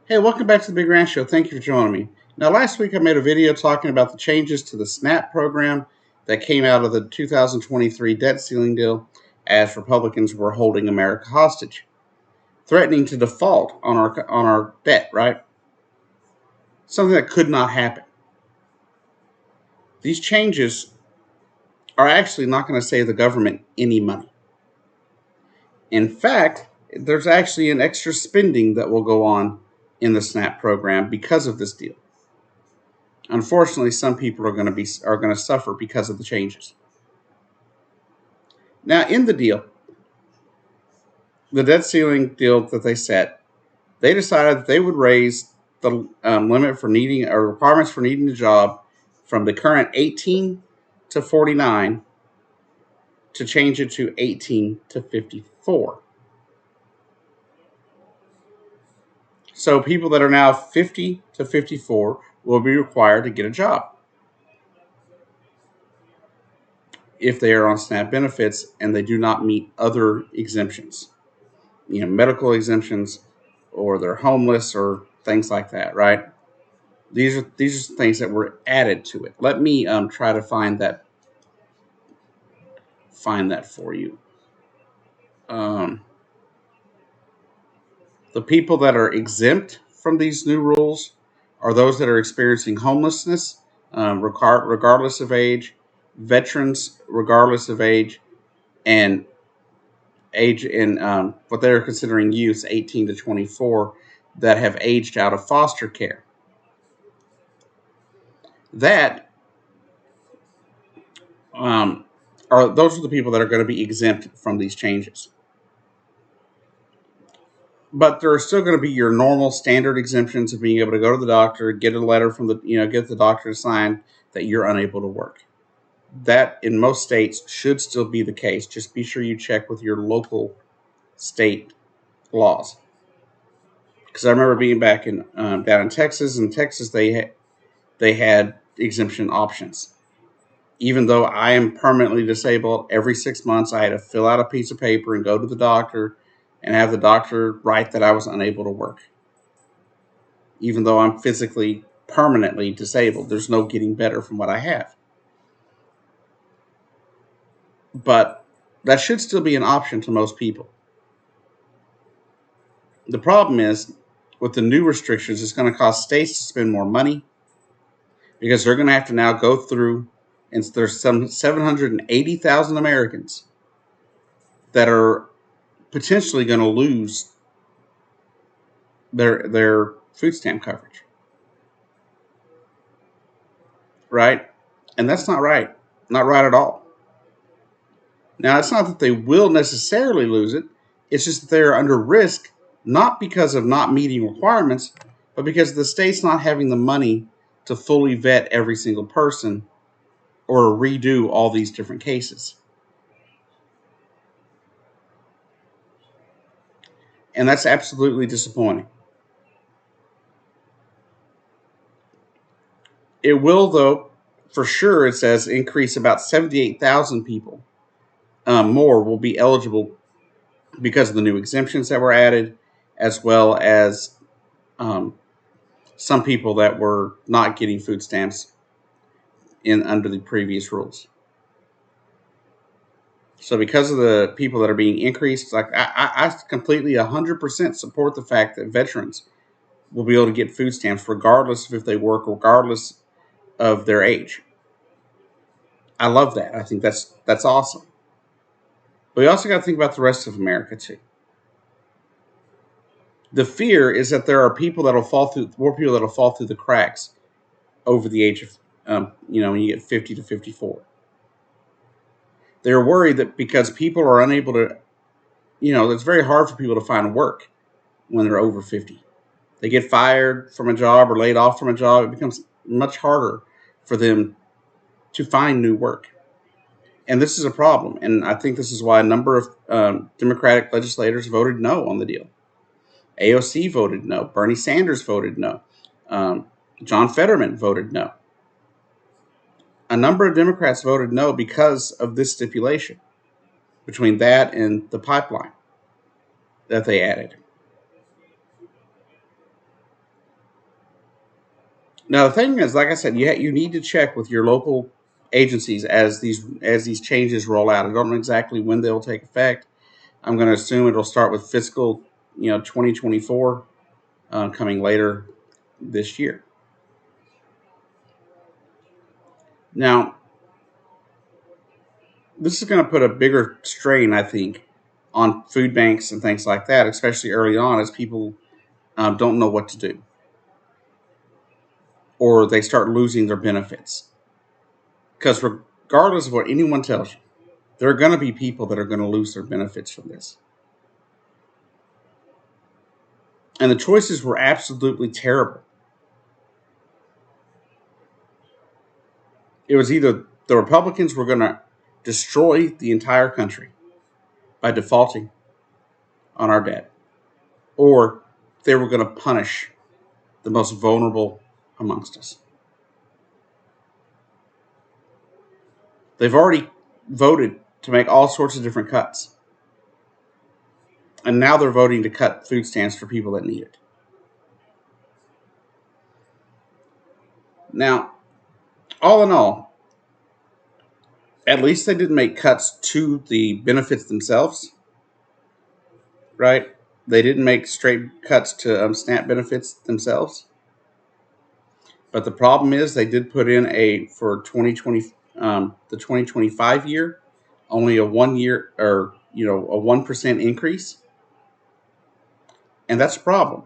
Hey, welcome back to the Big Ranch Show. Thank you for joining me. Now, last week I made a video talking about the changes to the SNAP program that came out of the 2023 debt ceiling deal as Republicans were holding America hostage, threatening to default on our debt, right? Something that could not happen. These changes are actually not going to save the government any money. In fact, there's actually an extra spending that will go on in the SNAP program because of this deal. Unfortunately, some people are going to suffer because of the changes. Now, in the deal, the debt ceiling deal that they set, they decided that they would raise the limit for needing or requirements for needing a job from the current 18 to 49 to change it to 18 to 54. So people that are now 50 to 54 will be required to get a job if they are on SNAP benefits and they do not meet other exemptions, medical exemptions, or they're homeless or things like that, right? These are things that were added to it. Let me try to find that for you. Um, the people that are exempt from these new rules are those that are experiencing homelessness, regardless of age, veterans, regardless of and age, and what they're considering youth, 18 to 24, that have aged out of foster care. That um, those are the people that are going to be exempt from these changes. But there are still going to be your normal standard exemptions of being able to go to the doctor, get a letter from get the doctor to sign that you're unable to work. That in most states should still be the case. Just be sure you check with your local state laws. Because I remember being back in down in Texas. In Texas, they had exemption options. Even though I am permanently disabled, every 6 months I had to fill out a piece of paper and go to the doctor and have the doctor write that I was unable to work. Even though I'm physically permanently disabled, there's no getting better from what I have. But that should still be an option to most people. The problem is, with the new restrictions, it's going to cause states to spend more money because they're going to have to now go through, and there's some 780,000 Americans that are potentially going to lose their food stamp coverage, right? And that's not right at all. Now, it's not that they will necessarily lose it. It's just that they're under risk, not because of not meeting requirements, but because the state's not having the money to fully vet every single person or redo all these different cases. And that's absolutely disappointing. It will, though, for sure, it says increase about 78,000 people more will be eligible because of the new exemptions that were added, as well as um, some people that were not getting food stamps in under the previous rules. So because of the people that are being increased, like I completely 100% support the fact that veterans will be able to get food stamps regardless of if they work, regardless of their age. I love that. I think that's awesome. But we also got to think about the rest of America too. The fear is that there are people that'll fall through, more people that'll fall through the cracks over the age of, when you get 50 to 54. They're worried that because people are unable to, it's very hard for people to find work when they're over 50. They get fired from a job or laid off from a job. It becomes much harder for them to find new work. And this is a problem. And I think this is why a number of Democratic legislators voted no on the deal. AOC voted no. Bernie Sanders voted no. John Fetterman voted no. A number of Democrats voted no because of this stipulation between that and the pipeline that they added. Now the thing is, like I said, you need to check with your local agencies as these changes roll out. I don't know exactly when they'll take effect. I'm going to assume it'll start with fiscal 2024 coming later this year. Now this is going to put a bigger strain, I think, on food banks and things like that, especially early on, as people don't know what to do or they start losing their benefits. Because regardless of what anyone tells you, there are going to be people that are going to lose their benefits from this. And the choices were absolutely terrible. It was either the Republicans were going to destroy the entire country by defaulting on our debt, or they were going to punish the most vulnerable amongst us. They've already voted to make all sorts of different cuts. And now they're voting to cut food stamps for people that need it. Now, all in all, at least they didn't make cuts to the benefits themselves, right? They didn't make straight cuts to SNAP benefits themselves. But the problem is they did put in for 2020, the 2025 year, only a 1 year or a 1% increase, and that's a problem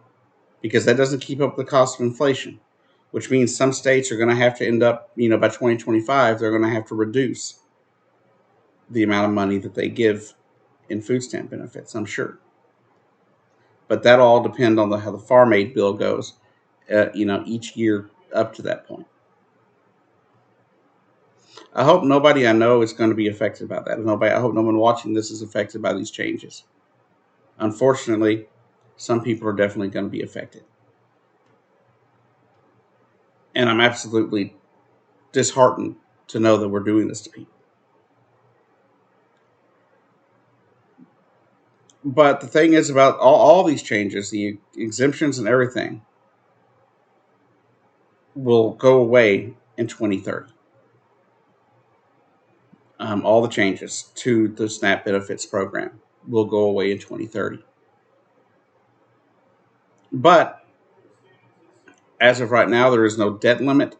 because that doesn't keep up with the cost of inflation, which means some states are going to have to end up, by 2025, they're going to have to reduce the amount of money that they give in food stamp benefits, I'm sure. But that all depends on how the Farm Aid bill goes, each year up to that point. I hope nobody I know is going to be affected by that. I hope no one watching this is affected by these changes. Unfortunately, some people are definitely going to be affected. And I'm absolutely disheartened to know that we're doing this to people. But the thing is about all these changes, the exemptions and everything, will go away in 2030. All the changes to the SNAP benefits program will go away in 2030. But as of right now, there is no debt limit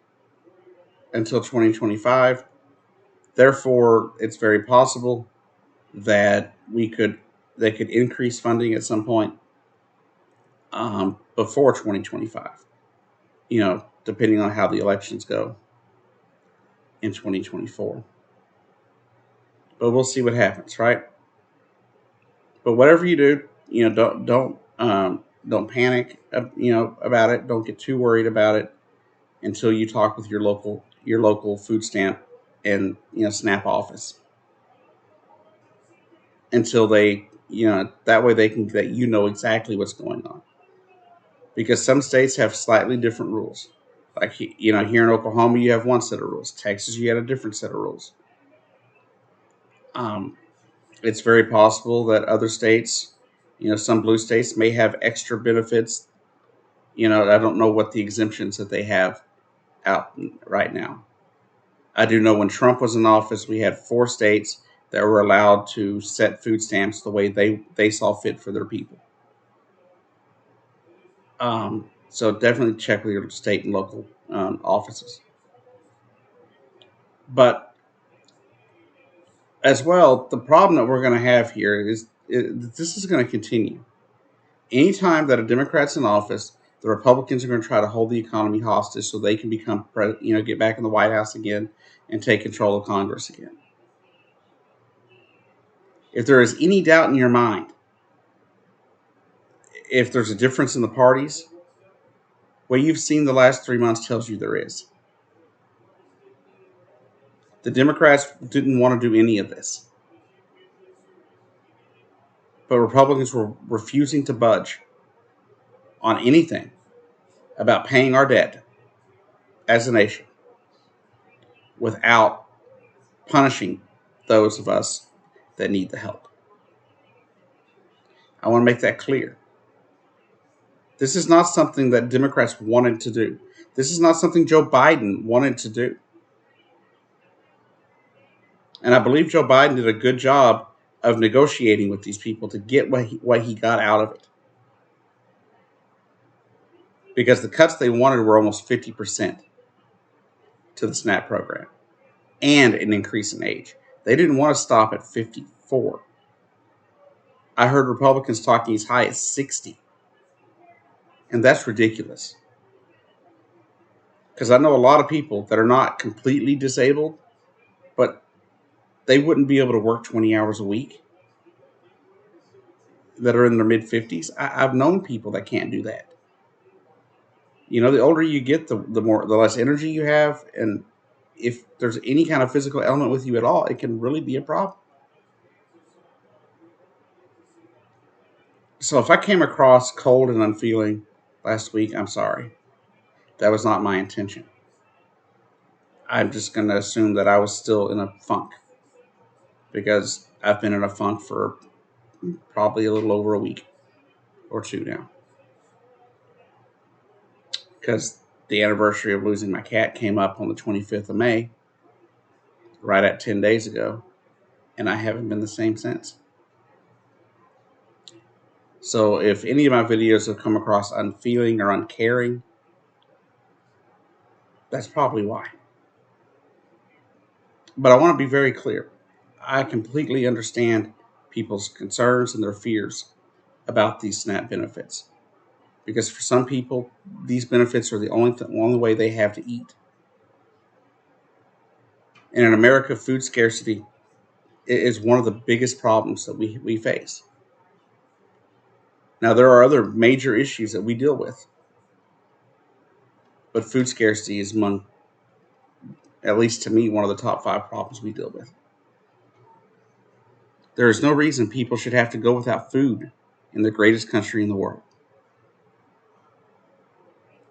until 2025. Therefore, it's very possible that they could increase funding at some point before 2025. Depending on how the elections go in 2024. But we'll see what happens, right? But whatever you do, don't panic, about it. Don't get too worried about it until you talk with your local food stamp and SNAP office. Until they, that way they can that exactly what's going on. Because some states have slightly different rules. Like here in Oklahoma, you have one set of rules. Texas, you had a different set of rules. Um, it's very possible that other states, some blue states may have extra benefits. I don't know what the exemptions that they have out right now. I do know when Trump was in office, we had 4 states that were allowed to set food stamps the way they saw fit for their people. So definitely check with your state and local offices. But as well, the problem that we're going to have here is this is going to continue. Anytime that a Democrat's in office, the Republicans are going to try to hold the economy hostage so they can get back in the White House again and take control of Congress again. If there is any doubt in your mind, if there's a difference in the parties, what you've seen the last 3 months tells you there is. The Democrats didn't want to do any of this. But Republicans were refusing to budge on anything about paying our debt as a nation without punishing those of us that need the help. I want to make that clear. This is not something that Democrats wanted to do. This is not something Joe Biden wanted to do. And I believe Joe Biden did a good job of negotiating with these people to get what he got out of it. Because the cuts they wanted were almost 50% to the SNAP program and an increase in age. They didn't want to stop at 54. I heard Republicans talking as high as 60. And that's ridiculous. Because I know a lot of people that are not completely disabled, but they wouldn't be able to work 20 hours a week, that are in their mid-50s. I've known people that can't do that. You know, the older you get, the less energy you have, and if there's any kind of physical element with you at all, it can really be a problem. So if I came across cold and unfeeling last week, I'm sorry. That was not my intention. I'm just going to assume that I was still in a funk, because I've been in a funk for probably a little over a week or two now. Because the anniversary of losing my cat came up on the 25th of May, right at 10 days ago, and I haven't been the same since. So if any of my videos have come across unfeeling or uncaring, that's probably why. But I want to be very clear. I completely understand people's concerns and their fears about these SNAP benefits. Because for some people, these benefits are the only way they have to eat. And in America, food scarcity is one of the biggest problems that we face. Now, there are other major issues that we deal with, but food scarcity is among, at least to me, one of the top 5 problems we deal with. There is no reason people should have to go without food in the greatest country in the world.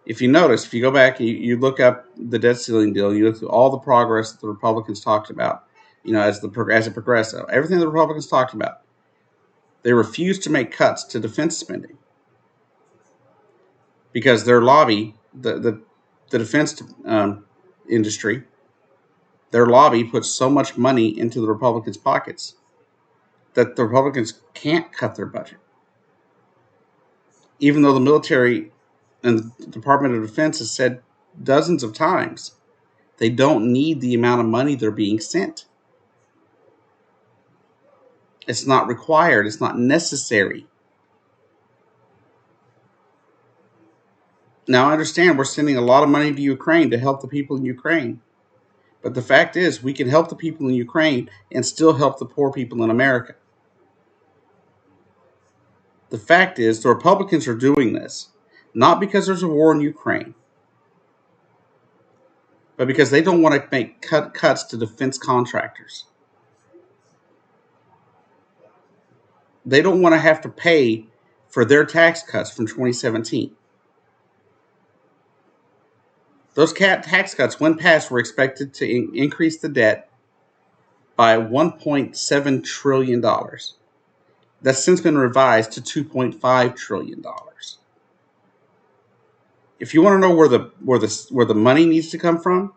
If you notice, if you go back, you look up the debt ceiling deal, you look through all the progress that the Republicans talked about, as it progressed, everything the Republicans talked about, they refused to make cuts to defense spending because their lobby, the defense industry, their lobby puts so much money into the Republicans' pockets that the Republicans can't cut their budget. Even though the military and the Department of Defense has said dozens of times they don't need the amount of money they're being sent. It's not required. It's not necessary. Now, I understand we're sending a lot of money to Ukraine to help the people in Ukraine. But the fact is, we can help the people in Ukraine and still help the poor people in America. The fact is, the Republicans are doing this not because there's a war in Ukraine, but because they don't want to make cuts to defense contractors. They don't want to have to pay for their tax cuts from 2017. Those tax cuts, when passed, were expected to increase the debt by $1.7 trillion. That's since been revised to $2.5 trillion. If you want to know where the money needs to come from,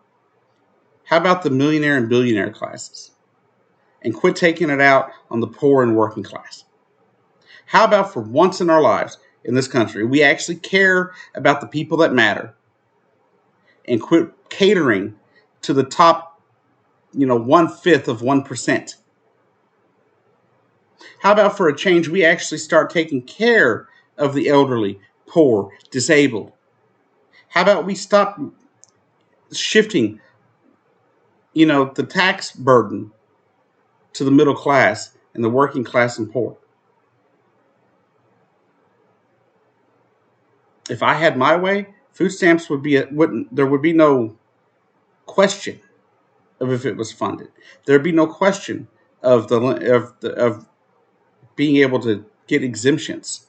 how about the millionaire and billionaire classes? And quit taking it out on the poor and working class. How about for once in our lives in this country, we actually care about the people that matter and quit catering to the top, 1/5 of 1%. How about for a change, we actually start taking care of the elderly, poor, disabled? How about we stop shifting, the tax burden to the middle class and the working class and poor? If I had my way, food stamps there would be no question of if it was funded. There'd be no question of being able to get exemptions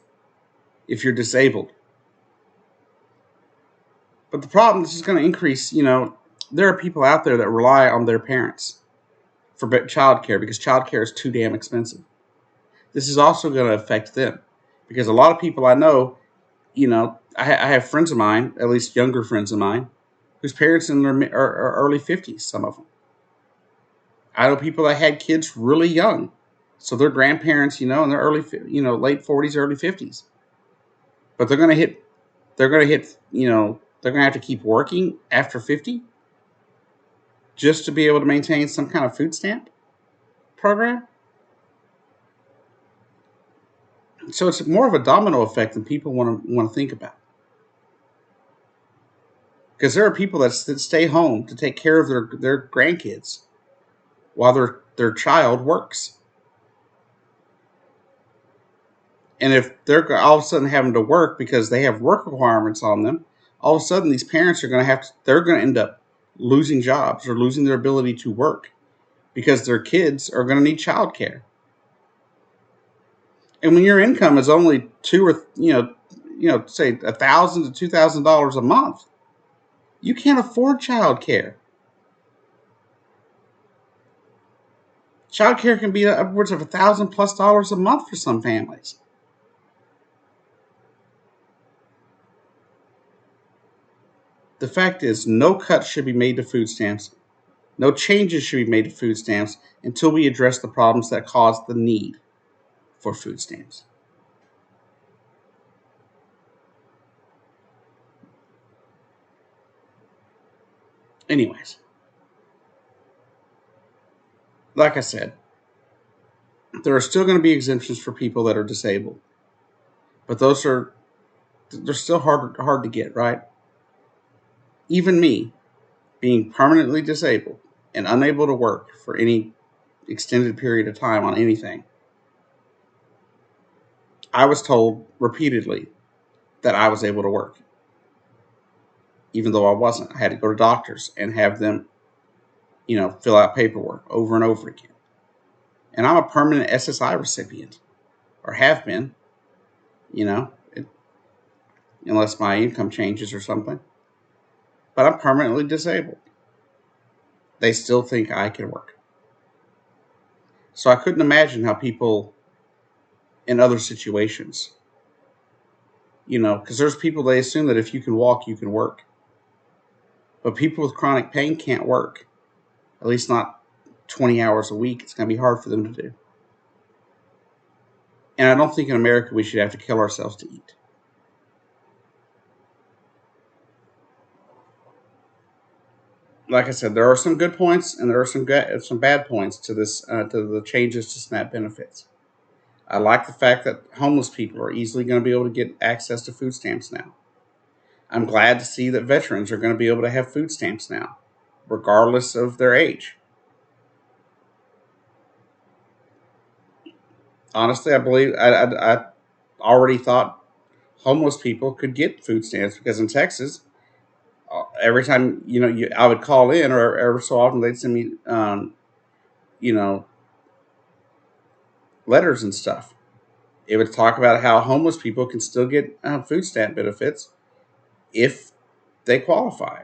if you're disabled. But the problem is just going to increase. There are people out there that rely on their parents for childcare because childcare is too damn expensive. This is also going to affect them because a lot of people I know, I have friends of mine, at least younger friends of mine, whose parents in are early 50s, some of them. I know people that had kids really young. So their grandparents, in their late 40s, early 50s. But they're going to have to keep working after 50 just to be able to maintain some kind of food stamp program. So it's more of a domino effect than people want to think about. Because there are people that stay home to take care of their grandkids while their child works. And if they're all of a sudden having to work because they have work requirements on them, all of a sudden these parents are going to they're going to end up losing jobs or losing their ability to work because their kids are going to need childcare. And when your income is only say $1,000 to $2,000 a month, you can't afford childcare. Childcare can be upwards of $1,000+ a month for some families. The fact is, no cuts should be made to food stamps. No changes should be made to food stamps until we address the problems that cause the need for food stamps. Anyways, like I said, there are still going to be exemptions for people that are disabled, but they're still hard to get, right? Even me, being permanently disabled and unable to work for any extended period of time on anything, I was told repeatedly that I was able to work, even though I wasn't. I had to go to doctors and have them, fill out paperwork over and over again. And I'm a permanent SSI recipient, or have been, you know, it, unless my income changes or something. But I'm permanently disabled. They still think I can work. So I couldn't imagine how people in other situations, because there's people, they assume that if you can walk, you can work. But people with chronic pain can't work, at least not 20 hours a week. It's going to be hard for them to do. And I don't think in America we should have to kill ourselves to eat. Like I said, there are some good points and there are some bad points to this to the changes to SNAP benefits. I like the fact that homeless people are easily going to be able to get access to food stamps now. I'm glad to see that veterans are going to be able to have food stamps now, regardless of their age. Honestly, I believe I already thought homeless people could get food stamps because in Texas, every time I would call in, or every so often they'd send me you know letters and stuff. It would talk about how homeless people can still get food stamp benefits if they qualify.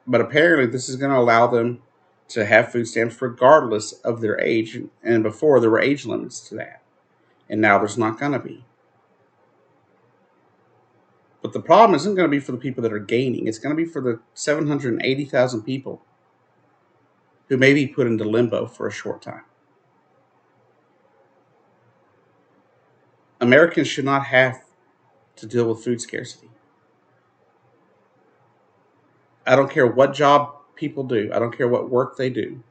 But apparently, this is going to allow them to have food stamps regardless of their age. And before, there were age limits to that. And now there's not going to be. But the problem isn't going to be for the people that are gaining. It's going to be for the 780,000 people who may be put into limbo for a short time. Americans should not have to deal with food scarcity. I don't care what job people do. I don't care what work they do.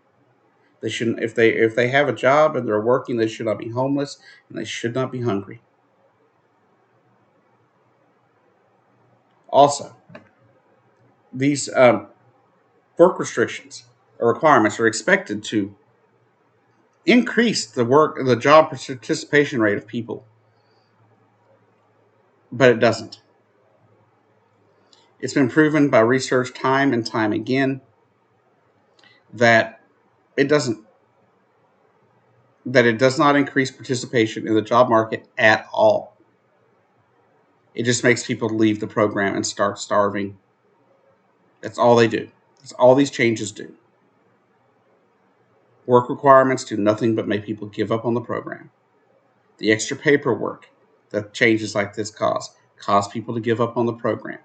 They shouldn't if they have a job and they're working, they should not be homeless and they should not be hungry. Also, these work restrictions or requirements are expected to increase the job participation rate of people, but it doesn't. It's been proven by research time and time again that it doesn't that it does not increase participation in the job market at all. It just makes people leave the program and start starving. That's all they do. That's all these changes do. Work requirements do nothing but make people give up on the program. The extra paperwork that changes like this cause people to give up on the program.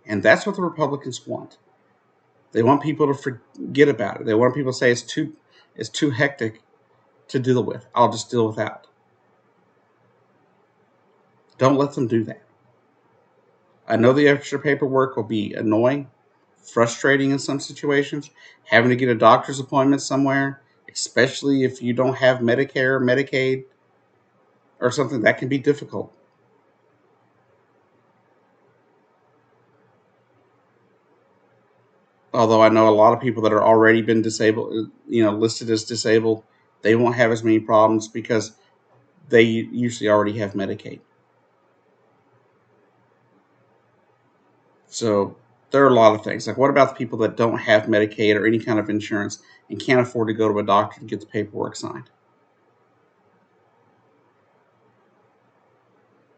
And that's what the Republicans want. They want people to forget about it. They want people to say it's too hectic to deal with. I'll just deal without. Don't let them do that. I know the extra paperwork will be annoying, frustrating in some situations. Having to get a doctor's appointment somewhere, especially if you don't have Medicare, Medicaid, or something, that can be difficult. Although I know a lot of people that are already been disabled, listed as disabled, they won't have as many problems because they usually already have Medicaid. So there are a lot of things. Like, what about the people that don't have Medicaid or any kind of insurance and can't afford to go to a doctor to get the paperwork signed?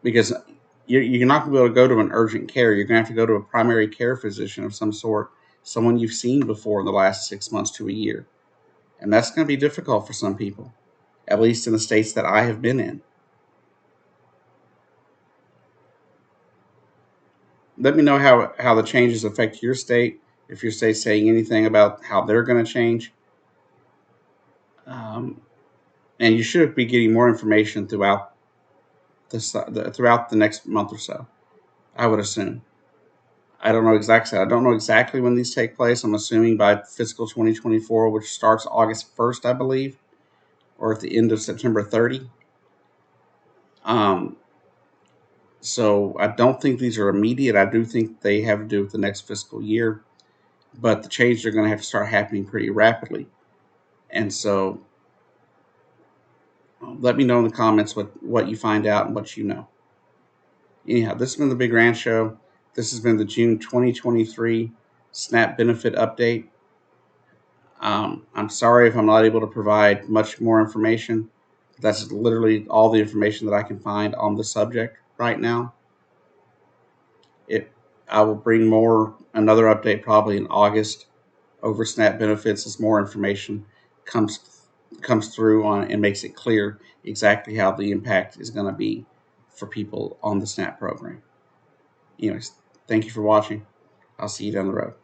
Because you're not going to be able to go to an urgent care. You're going to have to go to a primary care physician of some sort, someone you've seen before in the last 6 months to a year. And that's going to be difficult for some people, at least in the states that I have been in. Let me know how the changes affect your state, if your state's saying anything about how they're going to change. Um, and you should be getting more information throughout the next month or so, I would assume. I don't know exactly. I don't know exactly when these take place. I'm assuming by fiscal 2024, which starts August 1st, I believe, or at the end of September 30. Um, so I don't think these are immediate. I do think they have to do with the next fiscal year, but the changes are going to have to start happening pretty rapidly. And so let me know in the comments what you find out and what you know. Anyhow, this has been the Big Ranch Show. This has been the June 2023 SNAP benefit update. I'm sorry if I'm not able to provide much more information. That's literally all the information that I can find on the subject right now. It, I will bring another update probably in August over SNAP benefits as more information comes comes through on and makes it clear exactly how the impact is going to be for people on the SNAP program. Anyways, thank you for watching. I'll see you down the road.